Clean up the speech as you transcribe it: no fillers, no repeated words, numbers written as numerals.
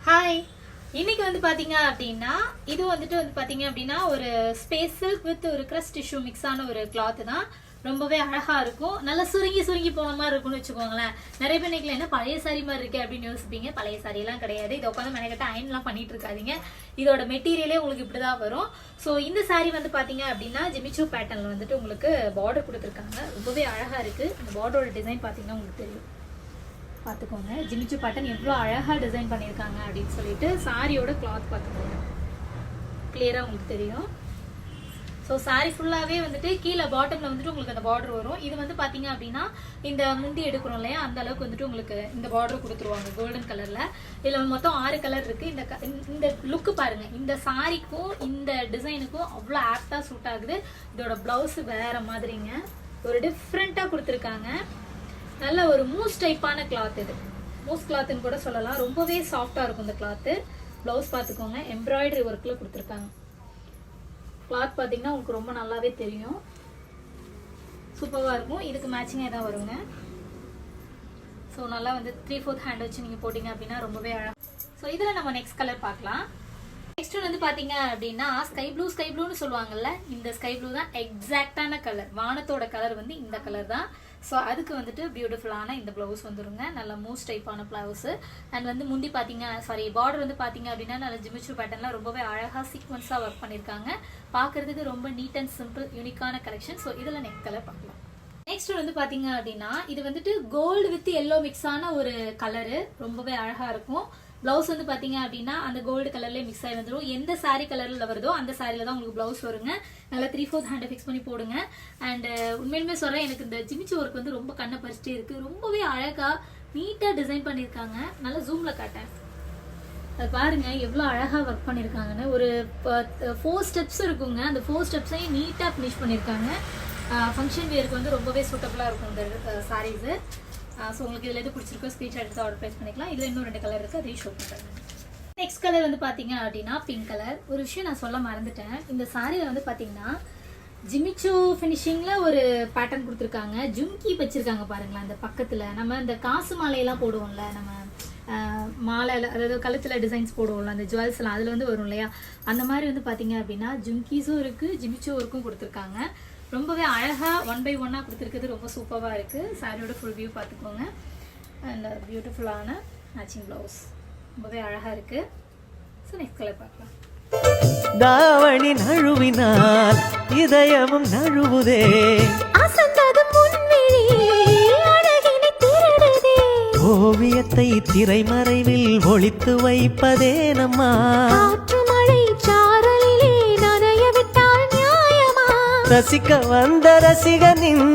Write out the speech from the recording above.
Hi, இன்னைக்கு வந்து பாத்தீங்க அப்படின்னா இது வந்துட்டு வந்து பாத்தீங்க அப்படின்னா ஒரு ஸ்பேஸ் சில்க் வித் ஒரு கிரஸ் டிஷ்யூ மிக்ஸ் ஆன ஒரு கிளாத் தான். ரொம்பவே அழகா இருக்கும். நல்லா சுருங்கி சுருங்கி போன மாதிரி இருக்கும்னு வச்சுக்கோங்களேன். நிறைய பேர் நினைக்கல என்ன பழைய சாரி மாதிரி இருக்கு அப்படின்னு யோசிப்பீங்க. பழைய சாரி எல்லாம் கிடையாது. இதை உட்காந்து மெனக்கிட்ட அயன் எல்லாம் பண்ணிட்டு இருக்காதீங்க. இதோட மெட்டீரியலே உங்களுக்கு இப்படிதான் வரும். ஸோ இந்த சாரி வந்து பாத்தீங்க அப்படின்னா ஜிமிச்சூ பேட்டர்ன்ல வந்துட்டு உங்களுக்கு பார்டர் கொடுத்துருக்காங்க. ரொம்பவே அழகா இருக்கு. இந்த பார்டரோட டிசைன் பாத்தீங்கன்னா உங்களுக்கு தெரியும். பார்த்துக்கோங்க, ஜிமிச்சூ பேட்டர்ன் எவ்வளோ அழகாக டிசைன் பண்ணியிருக்காங்க அப்படின்னு சொல்லிட்டு. சாரியோட கிளாத் பார்த்துக்கோங்க, கிளியராக உங்களுக்கு தெரியும். ஸோ சாரி ஃபுல்லாகவே வந்துட்டு கீழே பாட்டமில் வந்துட்டு உங்களுக்கு அந்த பார்டர் வரும். இது வந்து பார்த்தீங்க அப்படின்னா இந்த முந்தி எடுக்கிறோம் இல்லையா, அந்த அளவுக்கு வந்துட்டு உங்களுக்கு இந்த பார்டர் கொடுத்துருவாங்க கோல்டன் கலரில். இதில் மொத்தம் 6 கலர் இருக்குது. இந்த லுக்கு பாருங்கள், இந்த சாரிக்கும் இந்த டிசைனுக்கும் அவ்வளோ ஆப்டாக சூட் ஆகுது. இதோட ப்ளவுஸு வேறு மாதிரிங்க, ஒரு டிஃப்ரெண்ட்டாக கொடுத்துருக்காங்க. நல்ல ஒரு மூஸ் டைப்பான கிளாத். இது மூஸ் கிளாத்னு கூட சொல்லலாம். ரொம்பவே சாஃப்டா இருக்கும் இந்த கிளாத்து. ப்ளவுஸ் பார்த்துக்கோங்க, எம்ப்ராய்டரி ஒர்க்கில் கொடுத்துருக்காங்க. கிளாத் பார்த்தீங்கன்னா உங்களுக்கு ரொம்ப நல்லாவே தெரியும். சூப்பராக இருக்கும். இதுக்கு மேட்சிங்காக தான் வருங்க. ஸோ நல்லா வந்து 3/4 ஹேண்ட் வச்சு நீங்கள் போட்டிங்க அப்படின்னா ரொம்பவே அழகாக. ஸோ இதில் நம்ம நெக்ஸ்ட் கலர் பார்க்கலாம். நெக்ஸ்ட் வந்து பார்த்தீங்க அப்படின்னா ஸ்கை ப்ளூன்னு சொல்லுவாங்கல்ல, இந்த ஸ்கை ப்ளூ தான் எக்ஸாக்டான கலர். வானத்தோட கலர் வந்து இந்த கலர் தான். ஸோ அதுக்கு வந்துட்டு பியூட்டிஃபுல்லான இந்த ப்ளவுஸ் வந்துருங்க. நல்ல மூஸ் டைப்பான ப்ளவுஸு. அண்ட் வந்து முந்தி பார்த்தீங்க பார்டர் வந்து பார்த்தீங்க அப்படின்னா நல்ல ஜிமிச்சூ பேட்டர்னில் ரொம்பவே அழகாக சீக்வன்ஸாக ஒர்க் பண்ணியிருக்காங்க. பார்க்குறதுக்கு ரொம்ப நீட் அண்ட் சிம்பிள் யூனிக்கான கலெக்ஷன். ஸோ இதில் நெக்ஸ்ட் கலர் பார்க்கலாம். நெக்ஸ்ட் வந்து பார்த்தீங்க அப்படின்னா இது வந்துட்டு கோல்டு வித் எல்லோ மிக்ஸ் ஆன ஒரு கலரு. ரொம்பவே அழகாக இருக்கும். ப்ளவுஸ் வந்து பார்த்தீங்க அப்படின்னா அந்த கோல்டு கலர்லேயே மிக்ஸ் ஆகி வந்துடும். எந்த சாரீ கலரில் வருதோ அந்த சாரியில் தான் உங்களுக்கு ப்ளவுஸ் வருங்க. நல்லா 3/4 ஹேண்டை ஃபிக்ஸ் பண்ணி போடுங்க. அண்ட் உண்மையிலுமே சொல்கிறேன், எனக்கு இந்த ஜிமிச்சூ ஒர்க் வந்து ரொம்ப கண்ணை பறிச்சிட்டே இருக்குது. ரொம்பவே அழகாக நீட்டாக டிசைன் பண்ணியிருக்காங்க. நல்லா ஜூமில் காட்டேன், அது பாருங்க எவ்வளோ அழகாக ஒர்க் பண்ணியிருக்காங்கன்னு. ஒரு 4 ஸ்டெப்ஸ் இருக்குங்க. அந்த 4 ஸ்டெப்ஸையும் நீட்டாக ஃபினிஷ் பண்ணியிருக்காங்க. ஃபங்க்ஷன் வியருக்கு வந்து ரொம்பவே சூட்டபுளாக இருக்கும் இந்த சாரீஸு. ஸோ உங்களுக்கு இதில் எது பிடிச்சிருக்கோ ஸ்க்ரீன்ஷாட் எடுத்து ஆர்டர் ப்ளேஸ் பண்ணிக்கலாம். இதில் இன்னும் 2 கலர் இருக்குது, அதையும் ஷோ பண்ணுறேன். நெக்ஸ்ட் கலர் வந்து பார்த்தீங்க அப்படின்னா பிங்க் கலர். ஒரு விஷயம் நான் சொல்ல மறந்துட்டேன். இந்த சாரியில் வந்து பார்த்தீங்கன்னா ஜிமிச்சூ ஃபினிஷிங்கில் ஒரு பேட்டர்ன் கொடுத்துருக்காங்க. ஜும்கி வச்சுருக்காங்க பாருங்களேன். அந்த பக்கத்தில் நம்ம இந்த காசு மாலையெல்லாம் போடுவோம்ல, நம்ம மாலையில் அதாவது கழுத்தில் டிசைன்ஸ் போடுவோம்ல, அந்த ஜுவல்ஸ்லாம் அதில் வந்து வரும் இல்லையா, அந்த மாதிரி வந்து பார்த்தீங்க அப்படின்னா ஜும்கீஸும் இருக்குது, ஜிமிச்சூ ஒர்க்கும் கொடுத்துருக்காங்க. ரொம்பவே அழகாக 1 by 1 கொடுத்துருக்குது. ரொம்ப சூப்பராக இருக்குது. சாரியோட ஃபுல் வியூ பார்த்துக்கோங்க. அண்ட் பியூட்டிஃபுல்லான மேட்சிங் ப்ளவுஸ் ரொம்பவே அழகாக இருக்குது. ஸோ நெக்ஸ்ட் கலர் பார்க்கலாம். தாவணி நழுவினால் இதயமும் நழுவுதே, ஓவியத்தை திரைமறைவில் ஒளித்து வைப்பதே நம்மா. ரசிக்க வந்த ரசிகனின்